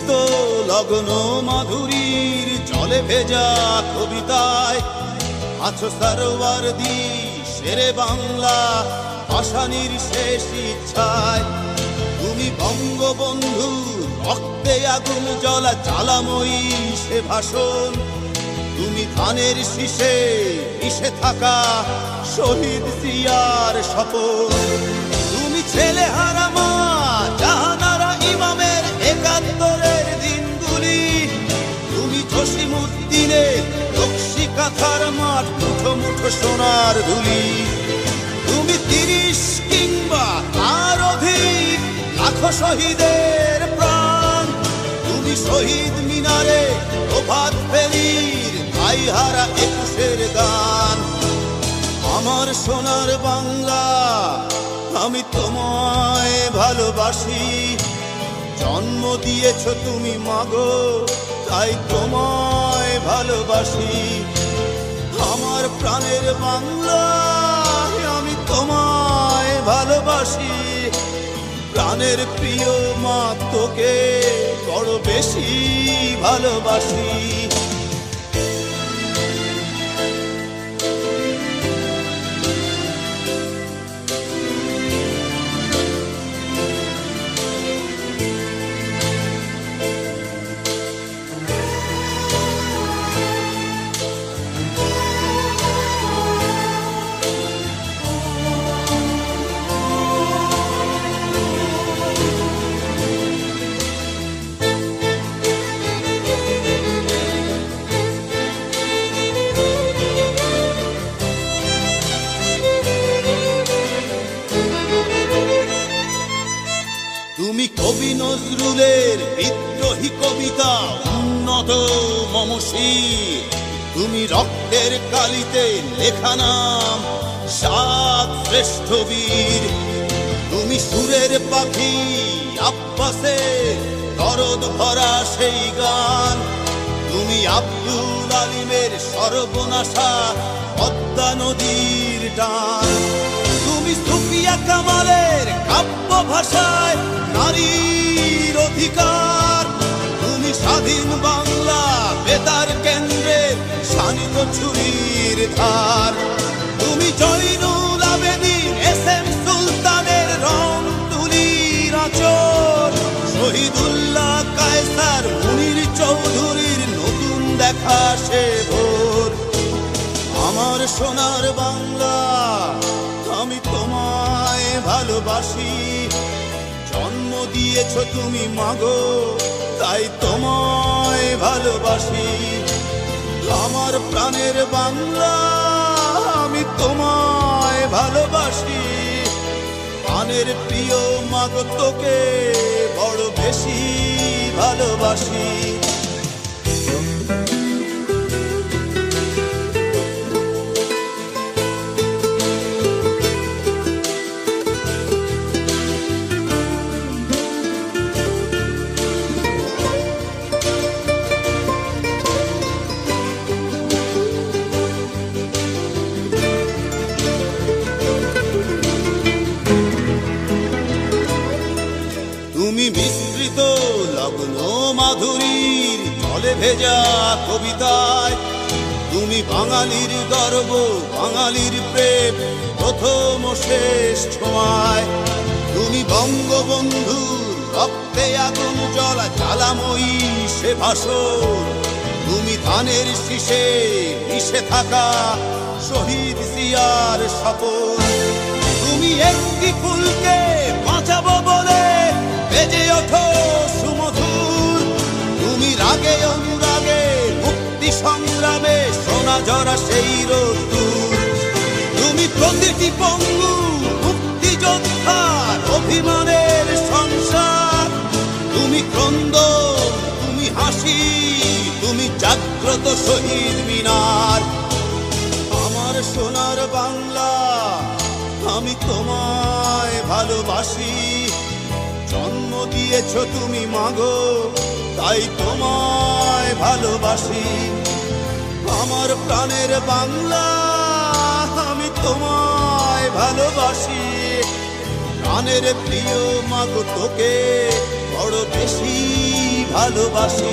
মিশ্রিত লগ্ন মাধুরীর জলে ভেজা কবিতায় আছো সরোয়ারদি শেরে বাংলা ভাষানির শেষ ইচ্ছায়। তুমি বঙ্গবন্ধু রক্তে আগুন জ্বলা জ্বালাময়ী সে ভাষণ। তুমি ধানের শীষে মিশে থাকা শহীদ জিয়ার শপথ। তুমি ছেলে হারা মা জাহানারা ইমামের ৭১-এর দিনগুলি। তুমি জসিমউদ্দিনের নকশি কাঁথার মাঠ মুঠো মুঠো সোনার ধুলি। তুমি ৩০ কিংবা তার অধিক লাখো শহীদের প্রাণ। তুমি শহীদ মিনারে প্রভাত ফেরির ভাই হারা ২১-এর গান। আমার সোনার বাংলা আমি তোমায় ভালোবাসি। জন্ম দিয়েছ তুমি মাগো তাই তোমায় ভালোবাসি। আমার প্রাণের বাংলা আমি তোমায় ভালোবাসি। প্রাণের প্রিয় মা তোকে বড় বেশি ভালোবাসি। তুমি কবি নজরুলের বিদ্রোহী কবিতা উন্নত মমশীর। তুমি রক্তের কালিতে লেখা নাম ৭ শ্রেষ্ঠ বীর। তুমি সুরের পাখি আব্বাসের দরদ ভরা সেই গান। তুমি আব্দুল আলিমের সর্বনাশা পদ্মা নদীর টান। তুমি সুফিয়া কামালের কাব্য ভাষায় নারীর অধিকার। তুমি স্বাধীন বাংলা বেতার কেন্দ্রের শানিত ছুরির ধার। তুমি জয়নুল আবেদিন এস.এম. সুলতানের রং তুলির আঁচল। শহীদুল্লাহ কায়সার মুনির চৌধুরীর নতুন দেখা সে ভোর। আমার সোনার বাংলা আমি তোমায় ভালোবাসি। জন্ম দিয়েছ তুমি মাগো তাই তোমায় ভালোবাসি। আমার প্রাণের বাংলা আমি তোমায় ভালোবাসি। প্রাণের প্রিয় মাগো তোকে বড় বেশি ভালোবাসি। তুমি মিশ্রিত লগ্ন মাধুরীর জলে ভেজা কবিতায়। তুমি বাঙালির গর্ব বাঙালির প্রেম প্রথম শেষ ছোঁয়ায়। তুমি বঙ্গবন্ধু রক্তে আগুন জ্বলা জ্বালাময়ী সে ভাষণ। তুমি ধানের শীষে মিশে থাকা শহীদ জিয়ার শপথ। তুমি একটি ফুলকে বাঁচাবো বলে বেজে ওঠো সুমধুর। তুমি রাগে অনুরাগে মুক্তি সংগ্রামে সোনা ঝরা সেই রোদ্দুর। তুমি প্রতিটি পঙ্গু মুক্তিযোদ্ধার অভিমানের সংসার। তুমি ক্রন্দন তুমি হাসি তুমি জাগ্রত শহীদ মিনার। আমার সোনার বাংলা আমি তোমায় ভালোবাসি। জন্ম দিয়েছ তুমি মাগো তাই তোমায় ভালোবাসি। আমার প্রাণের বাংলা আমি তোমায় ভালোবাসি। প্রাণের প্রিয় মাগো তোকে বড় বেশি ভালোবাসি।